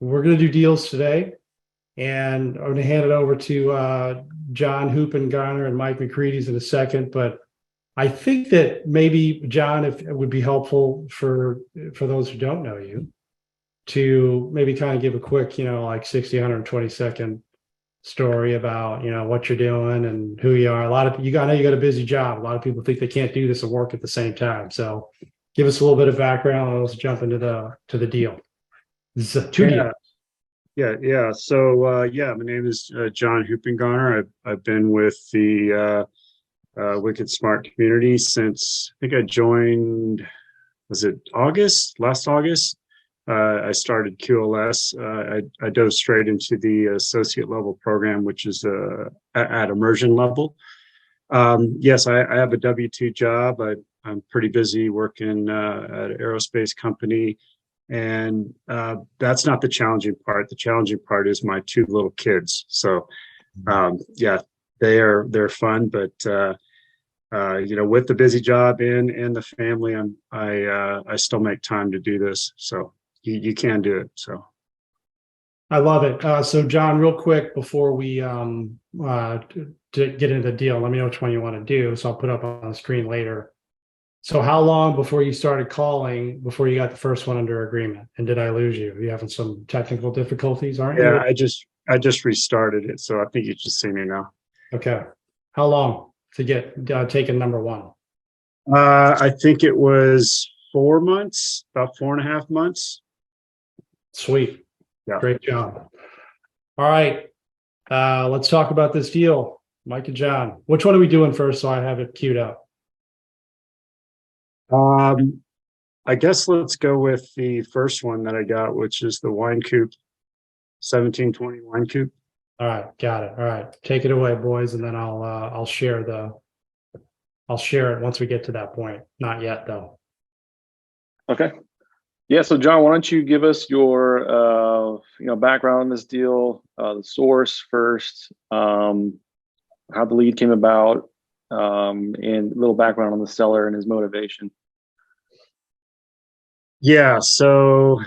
We're going to do deals today, and I'm going to hand it over to John Hoopengarner and Mike McCready's in a second. But I think that maybe John, if it would be helpful for those who don't know you, to maybe kind of give a quick, like 60, 120-second story about what you're doing and who you are. A lot of I know you got a busy job. A lot of people think they can't do this and work at the same time. So give us a little bit of background, and let's jump into the deal. This is two deals. Yeah. So, my name is John Hoopengarner. I've been with the Wicked Smart community since, I think I joined, was it last August? I started QLS. I dove straight into the associate level program, which is at immersion level. Yes, I have a W-2 job. I'm pretty busy working at an aerospace company. And that's not the challenging part. The challenging part is my two little kids. So, they're fun, but with the busy job and the family, I still make time to do this. So you can do it. So I love it. So John, real quick before we to get into the deal, let me know which one you want to do. So I'll put up on the screen later. So how long before you started calling, before you got the first one under agreement? And did I lose you? Are you having some technical difficulties, aren't you? Yeah, I just restarted it. So I think you should see me now. Okay. How long to get taken number one? I think it was 4 months, about 4.5 months. Sweet. Yeah. Great job. All right. Let's talk about this deal. Mike and John. Which one are we doing first so I have it queued up? I guess let's go with the first one that I got, which is the wine coupe, 1720 wine coupe. All right, got it. All right, take it away, boys, and then I'll share it once we get to that point. Not yet, though. Okay. Yeah. So, John, why don't you give us your background on this deal, the source first, how the lead came about, and a little background on the seller and his motivation. Yeah, so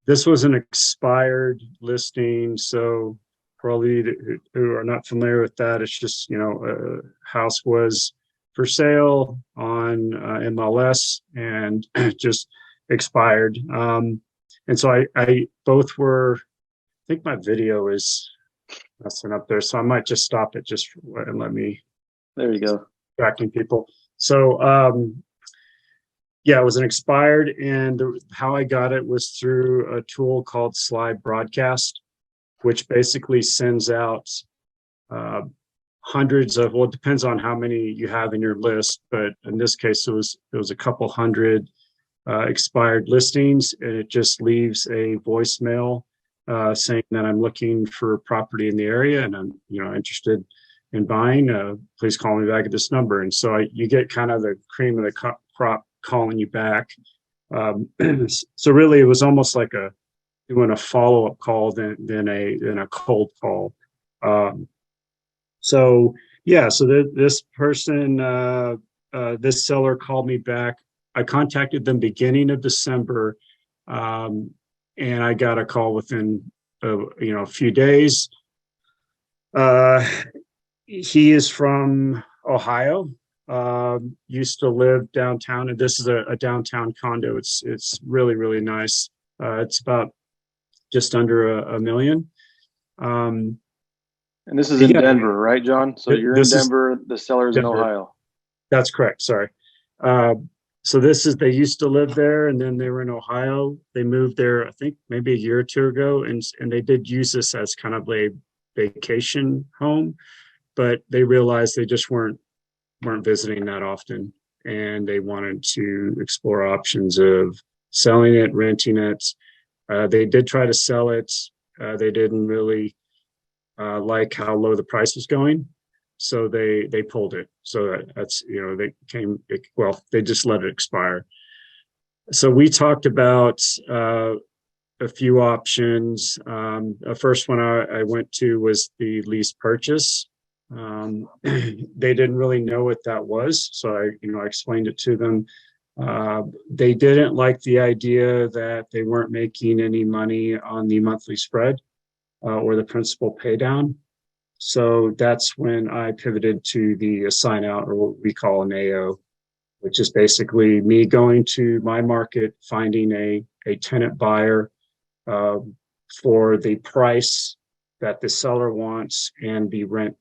this was an expired listing. So for all of you who are not familiar with that, it's just, a house was for sale on MLS and just expired. And so I both were, I think my video is messing up there. So I might just stop it and let me. There you go. Distracting people. So, yeah, it was an expired, and how I got it was through a tool called Slide Broadcast, which basically sends out hundreds of, well, it depends on how many you have in your list, but in this case, it was a couple hundred expired listings, and it just leaves a voicemail saying that I'm looking for property in the area, and I'm interested in buying. Please call me back at this number. And so you get kind of the cream of the crop calling you back. So really it was almost like doing a follow-up call than a cold call. This person, this seller called me back. I contacted them beginning of December, and I got a call within a few days. He is from Ohio. Used to live downtown, and this is a downtown condo. It's really, really nice. It's about just under a million. And this is in Denver, right, John? So you're in Denver, the seller's in Ohio. That's correct. Sorry. So they used to live there, and then they were in Ohio. They moved there, I think maybe a year or two ago, and they did use this as kind of a vacation home, but they realized they just weren't visiting that often, and they wanted to explore options of selling it, renting it. They did try to sell it. They didn't really like how low the price was going, so they pulled it. So that's they just let it expire. So we talked about a few options. The first one I went to was the lease purchase. They didn't really know what that was, so I explained it to them. They didn't like the idea that they weren't making any money on the monthly spread or the principal pay down. So that's when I pivoted to the assign out, or what we call an AO, which is basically me going to my market, finding a tenant buyer for the price that the seller wants and the rent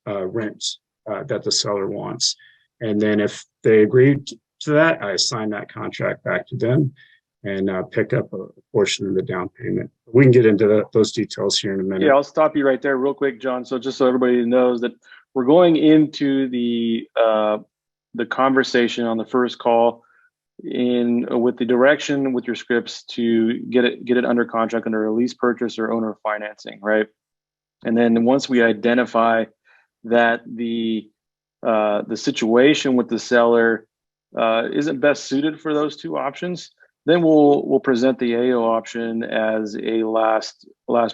that the seller wants. And then if they agreed to that, I assign that contract back to them and pick up a portion of the down payment. We can get into those details here in a minute. Yeah, I'll stop you right there real quick, John. So just so everybody knows that we're going into the conversation on the first call with the direction with your scripts to get it under contract under a lease purchase or owner financing, right? And then once we identify that the situation with the seller isn't best suited for those two options, then we'll present the AO option as a last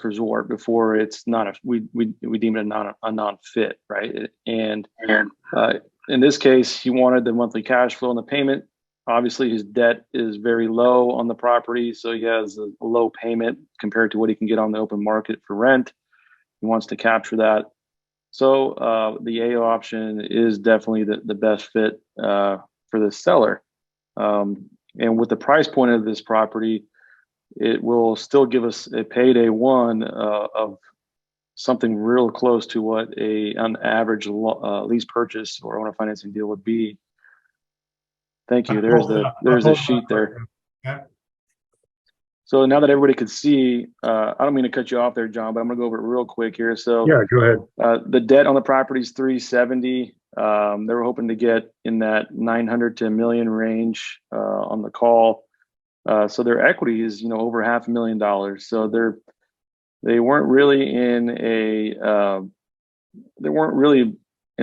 resort before it's not we deem it a non-fit, right? And in this case, he wanted the monthly cash flow and the payment. Obviously, his debt is very low on the property, so he has a low payment compared to what he can get on the open market for rent. He wants to capture that. So the AO option is definitely the best fit for the seller. And with the price point of this property, it will still give us a payday one of something real close to what an average lease purchase or owner financing deal would be. Thank you. There's the sheet there. Yeah. So now that everybody could see, I don't mean to cut you off there, John, but I'm gonna go over it real quick here. So yeah, go ahead. The debt on the property is $370. They were hoping to get in that 900 to $1 million range on the call. So their equity is, over $500,000. So they weren't really in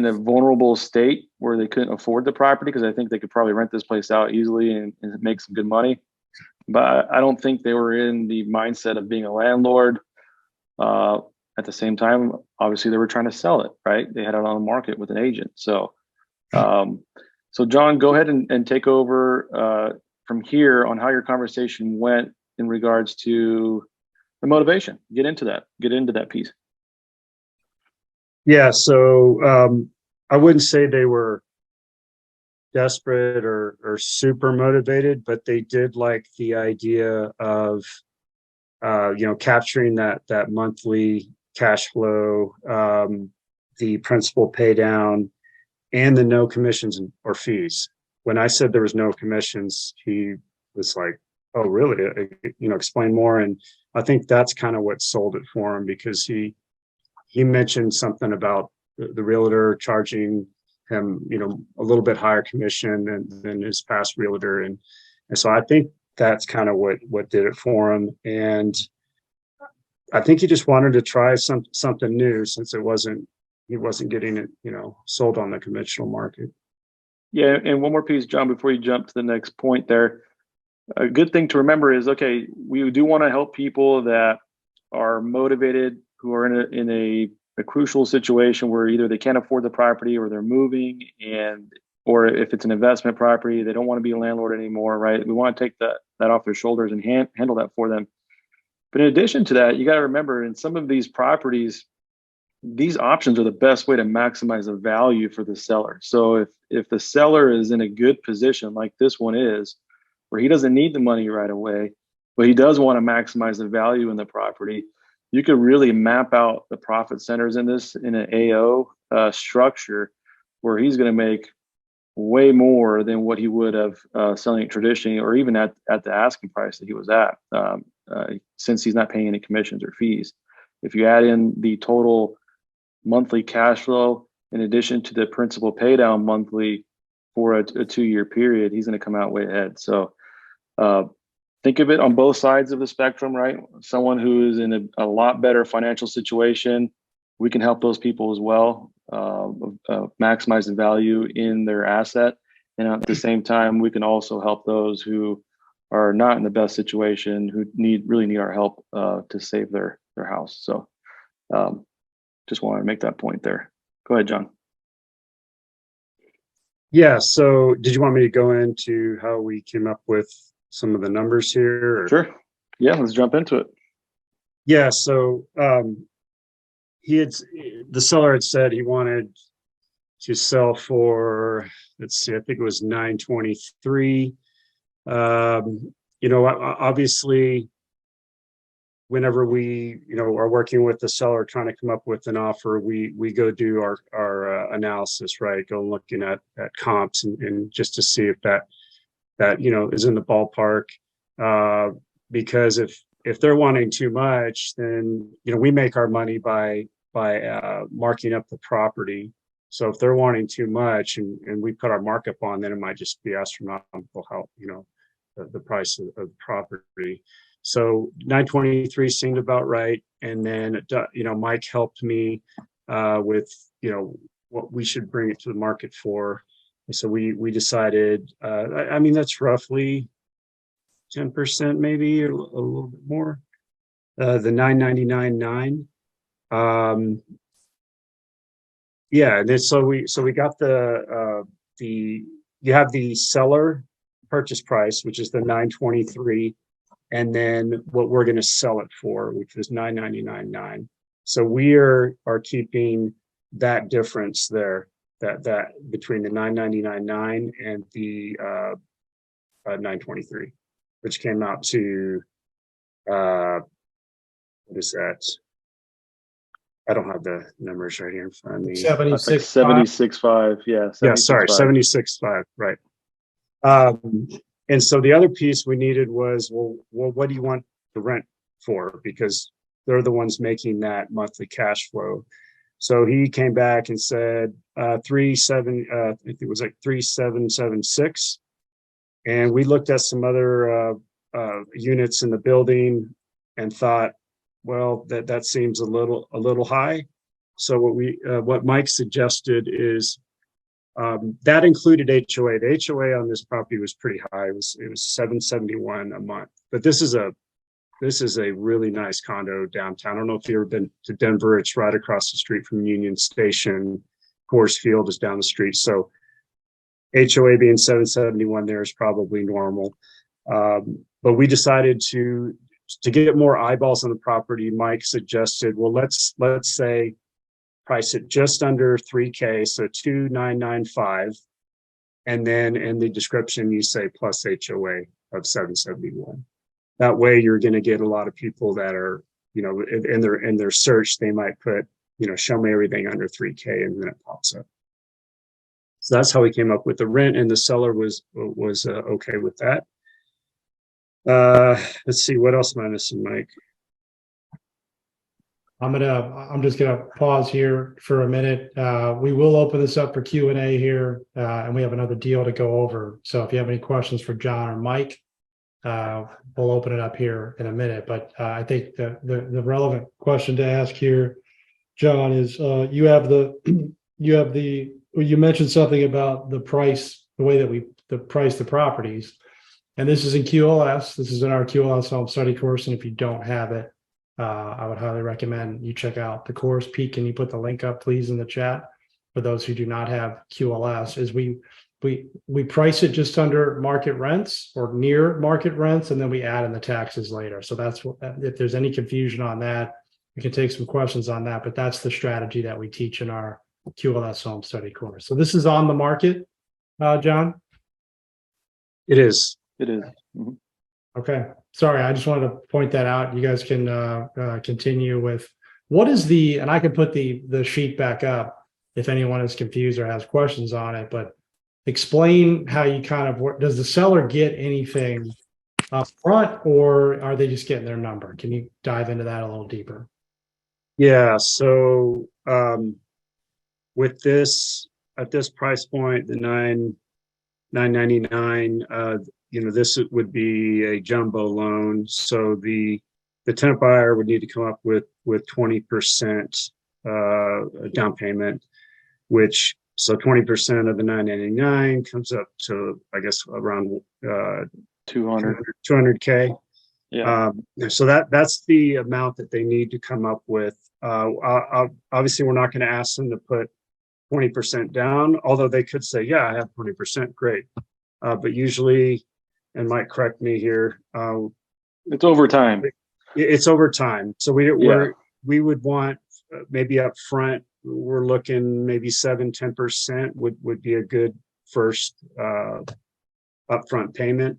a vulnerable state where they couldn't afford the property, because I think they could probably rent this place out easily and make some good money. But I don't think they were in the mindset of being a landlord. At the same time, obviously they were trying to sell it, right? They had it on the market with an agent. So, so John, go ahead and take over from here on how your conversation went in regards to the motivation. Get into that piece. Yeah, so I wouldn't say they were desperate or super motivated, but they did like the idea of capturing that monthly cash flow, the principal pay down, and the no commissions or fees. When I said there was no commissions, he was like, "Oh, really? Explain more." And I think that's kind of what sold it for him, because he mentioned something about the realtor charging him, a little bit higher commission than his past realtor, and so I think that's kind of what did it for him. And I think he just wanted to try something new, since he wasn't getting it, sold on the conventional market. Yeah, and one more piece, John, before you jump to the next point there. A good thing to remember is, okay, we do want to help people that are motivated, who are in a crucial situation where either they can't afford the property or they're moving, or if it's an investment property, they don't want to be a landlord anymore, right? We want to take that off their shoulders and handle that for them. But in addition to that, you got to remember, in some of these properties, these options are the best way to maximize the value for the seller. So if the seller is in a good position like this one is, where he doesn't need the money right away, but he does want to maximize the value in the property, you could really map out the profit centers in an AO structure, where he's going to make way more than what he would have selling it traditionally, or even at the asking price that he was at, since he's not paying any commissions or fees. If you add in the total monthly cash flow in addition to the principal pay down monthly for a 2-year period, he's going to come out way ahead. So think of it on both sides of the spectrum, right? Someone who is in a lot better financial situation, we can help those people as well, maximize the value in their asset. And at the same time, we can also help those who are not in the best situation, who really need our help to save their house. So just wanted to make that point there. Go ahead, John. Yeah, so did you want me to go into how we came up with some of the numbers here? Or? Sure. Yeah, let's jump into it. Yeah, so the seller had said he wanted to sell for, let's see, I think it was 923. Obviously, whenever we are working with the seller trying to come up with an offer, we go do our analysis, right? Go looking at comps and just to see if that is in the ballpark. Because if they're wanting too much, then we make our money by marking up the property. So if they're wanting too much and we put our markup on, then it might just be astronomical how the price of the property. So 923 seemed about right. And then, Mike helped me with, what we should bring it to the market for. And so we decided, that's roughly 10%, maybe a little bit more. The 999.9. Yeah. And then, so we got you have the seller purchase price, which is the 923. And then what we're going to sell it for, which was 999.9. So we are keeping that difference there, that between the 999.9 and the 923, which came out to what is that? I don't have the numbers right here in front of me. 76. 76.5. Yeah. Yeah, sorry, 76.5. Right. And so the other piece we needed was, well, what do you want the rent for? Because they're the ones making that monthly cash flow. So he came back and said, I think it was like 3,776. And we looked at some other units in the building and thought, well, that seems a little high. So what Mike suggested is, that included HOA. The HOA on this property was pretty high. It was $771 a month. But this is a really nice condo downtown. I don't know if you've ever been to Denver. It's right across the street from Union Station. Coors Field is down the street. So HOA being 771 there is probably normal. But we decided to get more eyeballs on the property. Mike suggested, well, let's say price it just under 3K, so 2,995, and then in the description you say plus HOA of 771. That way you're going to get a lot of people that are, in their search they might put, show me everything under 3K, and then it pops up. So that's how we came up with the rent, and the seller was okay with that. Let's see, what else am I missing, Mike? I'm just gonna pause here for a minute. We will open this up for Q&A here, and we have another deal to go over. So if you have any questions for John or Mike, we'll open it up here in a minute. But I think the relevant question to ask here, John, is you mentioned something about the price, the way that we price the properties, and this is in QLS. This is in our QLS home study course, and if you don't have it, I would highly recommend you check out the course. Pete, can you put the link up, please, in the chat for those who do not have QLS? Is we price it just under market rents or near market rents, and then we add in the taxes later. So that's what, if there's any confusion on that, we can take some questions on that, but that's the strategy that we teach in our QLS home study course. So this is on the market, John? It is. It is. Mm-hmm. Okay. Sorry, I just wanted to point that out. You guys can continue with what is and I can put the sheet back up if anyone is confused or has questions on it, but explain how you kind of work. Does the seller get anything up front, or are they just getting their number? Can you dive into that a little deeper? Yeah. So with this, at this price point, the 999, this would be a jumbo loan. So the tenant buyer would need to come up with 20% down payment, which, so 20% of the 999 comes up to, I guess, around 200K. Yeah. So that's the amount that they need to come up with. Obviously, we're not going to ask them to put 20% down, although they could say, yeah, I have 20%, great. But usually, and Mike, correct me here, It's over time. it's over time. So Yeah. we would want maybe up front, we're looking maybe 10% would be a good first upfront payment,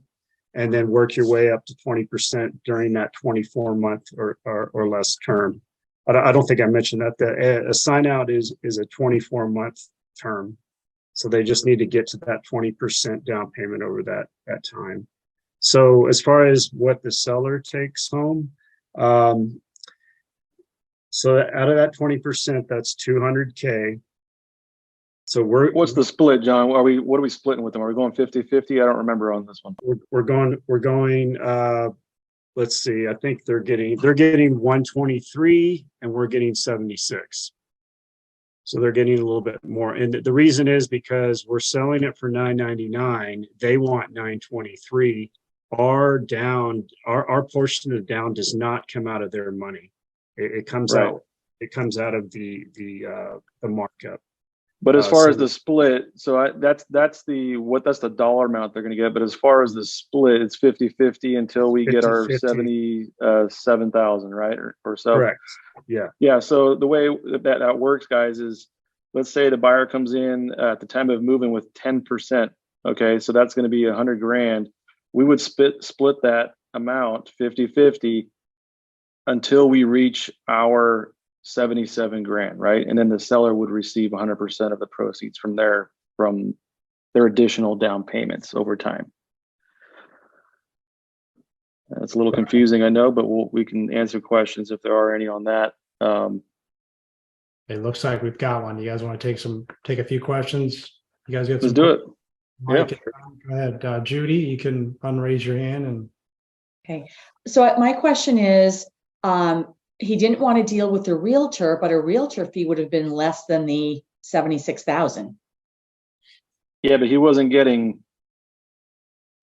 and then work your way up to 20% during that 24-month or less term. I don't think I mentioned that a sign out is a 24-month term. So they just need to get to that 20% down payment over that time. So as far as what the seller takes home, so out of that 20%, that's $200K. So What's the split, John? What are we splitting with them? Are we going 50-50? I don't remember on this one. We're going, let's see, I think they're getting 123 and we're getting 76. So they're getting a little bit more. And the reason is because we're selling it for $999. They want $923. Our portion of the down does not come out of their money. It comes Right. out. It comes out of the markup. But as far so as the split, so that's the dollar amount they're going to get. But as far as the split, it's 50-50 until we get our 77,000, right, or so. Correct. Yeah. Yeah. So the way that works, guys, is let's say the buyer comes in at the time of moving with 10%. Okay, so that's going to be $100,000. We would split that amount 50-50 until we reach our 77 grand, right? And then the seller would receive 100% of the proceeds from their additional down payments over time. It's a little confusing, I know, but we can answer questions if there are any on that. It looks like we've got one. You guys want to take a few questions? You guys got some? Let's do it. Mike, Yeah. Go ahead. Judy, you can unraise your hand. And okay. So my question is, he didn't want to deal with a realtor, but a realtor fee would have been less than the 76,000. Yeah, but he wasn't getting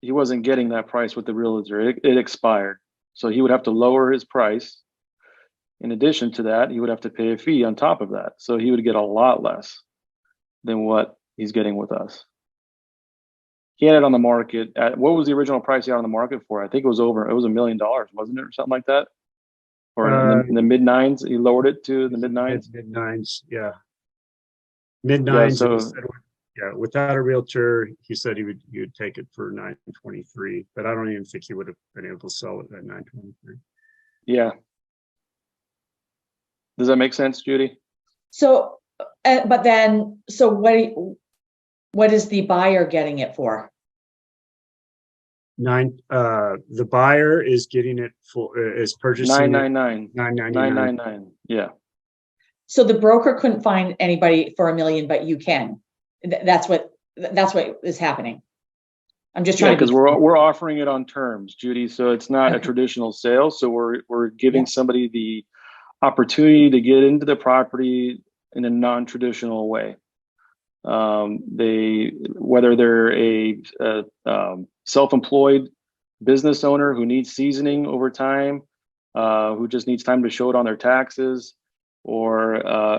that price with the realtor. It expired. So he would have to lower his price. In addition to that, he would have to pay a fee on top of that. So he would get a lot less than what he's getting with us. He had it on the market at, what was the original price he had on the market for? I think it was $1 million, wasn't it, or something like that? Or in the mid nines, he lowered it to the mid nines. Mid nines, yeah. Mid nines. Yeah, yeah, without a realtor, he said he would take it for 923, but I don't even think he would have been able to sell it at 923. Yeah. Does that make sense, Judy? So, but then, so what is the buyer getting it for? The buyer is getting it is purchasing $999. Yeah. So the broker couldn't find anybody for $1 million, but you can. That's what is happening. I'm just trying because we're offering it on terms, Judy. So it's not a traditional sale. So we're giving somebody the opportunity to get into the property in a non-traditional way. Whether they're a self-employed business owner who needs seasoning over time, who just needs time to show it on their taxes, or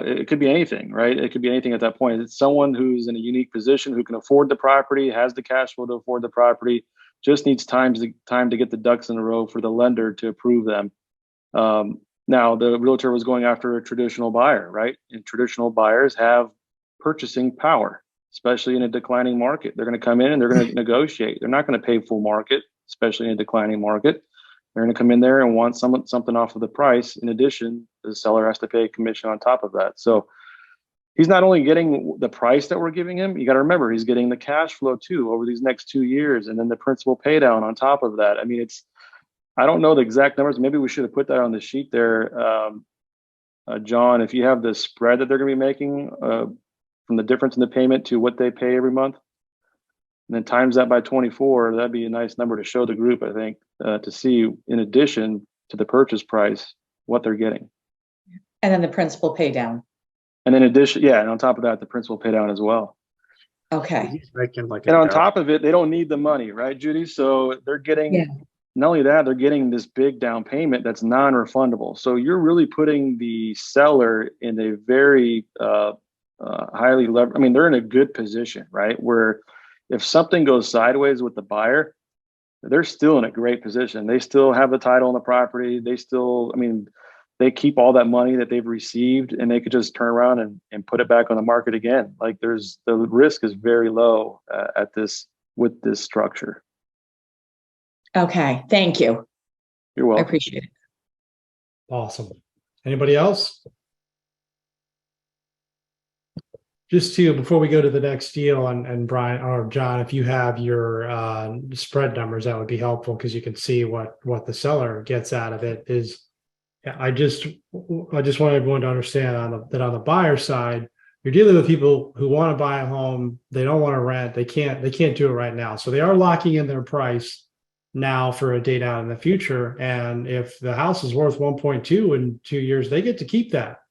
it could be anything, right? It could be anything at that point. It's someone who's in a unique position who can afford the property, has the cash flow to afford the property, just needs time to get the ducks in a row for the lender to approve them. Now, the realtor was going after a traditional buyer, right? And traditional buyers have purchasing power, especially in a declining market. They're going to come in and they're going to negotiate. They're not going to pay full market, especially in a declining market. They're going to come in there and want something off of the price. In addition, the seller has to pay a commission on top of that. So he's not only getting the price that we're giving him, you got to remember he's getting the cash flow too over these next 2 years, and then the principal pay down on top of that. I mean, I don't know the exact numbers. Maybe we should have put that on the sheet there, John. If you have the spread that they're going to be making from the difference in the payment to what they pay every month, and then times that by 24, that'd be a nice number to show the group, I think, to see in addition to the purchase price, what they're getting. And then the principal pay down. And in addition, yeah, and on top of that, the principal pay down as well. Okay. He's making like and on top of it, they don't need the money, right, Judy? So they're getting, not only that, they're getting this big down payment that's non-refundable. So you're really putting the seller in a very highly lever. I mean, they're in a good position, right? Where if something goes sideways with the buyer, they're still in a great position. They still have the title on the property. They still, I mean, they keep all that money that they've received and they could just turn around and put it back on the market again. Like the risk is very low with this structure. Okay, thank you. You're I welcome. appreciate it. Awesome. Anybody else? Just before we go to the next deal, and Brian or John, if you have your spread numbers, that would be helpful because you can see what the seller gets out of it. I just want everyone to understand that on the buyer side, you're dealing with people who want to buy a home, they don't want to rent, they can't do it right now, so they are locking in their price now for a date out in the future. And if the house is worth 1.2 in 2 years, they get to keep that.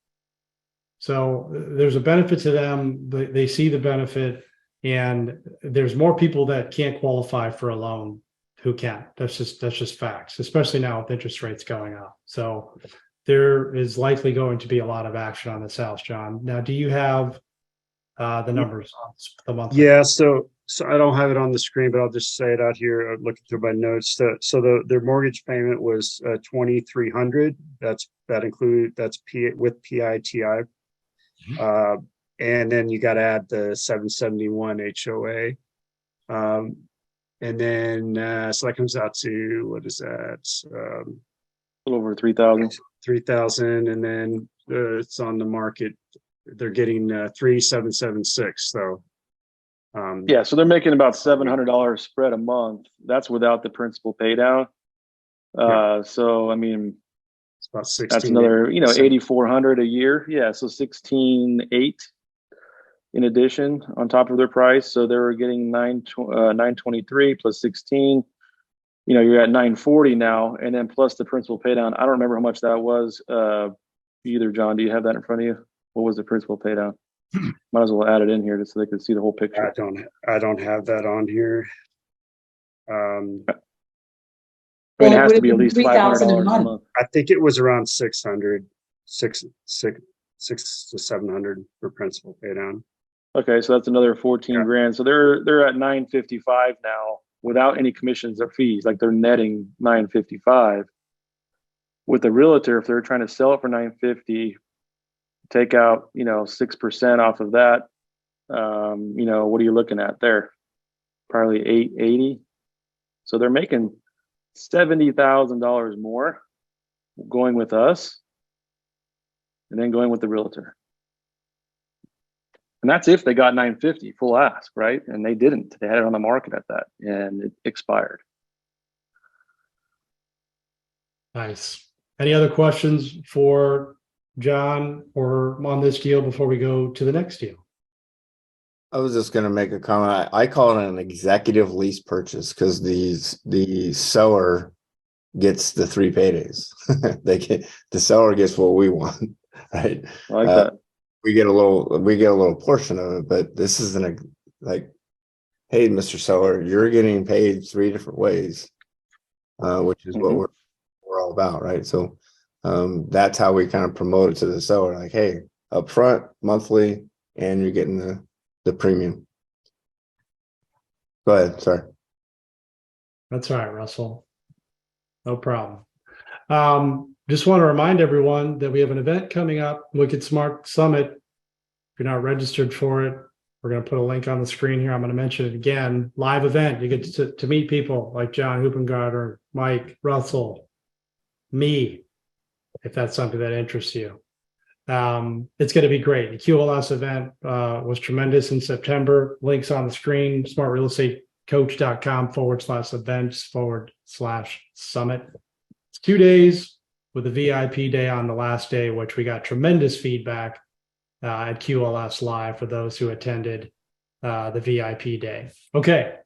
So there's a benefit to them. They see the benefit, and there's more people that can't qualify for a loan who can. That's just facts, especially now with interest rates going up. So there is likely going to be a lot of action on this house, John. Now, do you have the numbers on the monthly? Yeah, so I don't have it on the screen, but I'll just say it out here. Looking through my notes, their mortgage payment was $2,300. That's with PITI. And then you got to add the 771 HOA. And then, so that comes out to, what is that? A little over 3,000. 3,000. And then it's on the market. They're getting 3,776. So, yeah, so they're making about $700 spread a month. That's without the principal pay down. So, I mean, it's about 16. That's another, 8,400 a year. Yeah, so 16,800 in addition on top of their price. So they were getting 923 plus 16. You're at 940 now, and then plus the principal pay down. I don't remember how much that was. Either, John, do you have that in front of you? What was the principal pay down? Might as well add it in here just so they can see the whole picture. I don't have that on here. I mean, it has to be at least $500 a month. I think it was around 600 to 700 for principal pay down. Okay, so that's another 14 grand. So they're at 955 now without any commissions or fees. Like they're netting 955. With the realtor, if they're trying to sell it for 950, take out 6% off of that. What are you looking at there? Probably 880. So they're making $70,000 more going with us and then going with the realtor. And that's if they got 950 full ask, right? And they didn't. They had it on the market at that and it expired. Nice. Any other questions for John or on this deal before we go to the next deal? I was just going to make a comment. I call it an executive lease purchase because the seller gets the 3 paydays. The seller gets what we want, right? I like that. We get a little portion of it, but this isn't like, hey, Mr. Seller, you're getting paid 3 different ways, which is what we're all about, right? So that's how we kind of promote it to the seller, like, hey, upfront, monthly, and you're getting the premium. Go ahead. Sorry. That's all right, Russell. No problem. Just want to remind everyone that we have an event coming up, Look at Smart Summit. If you're not registered for it, we're going to put a link on the screen here. I'm going to mention it again. Live event. You get to meet people like John Hoopengarter, Mike, Russell, me, if that's something that interests you. It's going to be great. The QLS event was tremendous in September. Links on the screen, smartrealestatecoach.com/events/summit. It's 2 days with a VIP day on the last day, which we got tremendous feedback at QLS Live for those who attended the VIP day. Okay,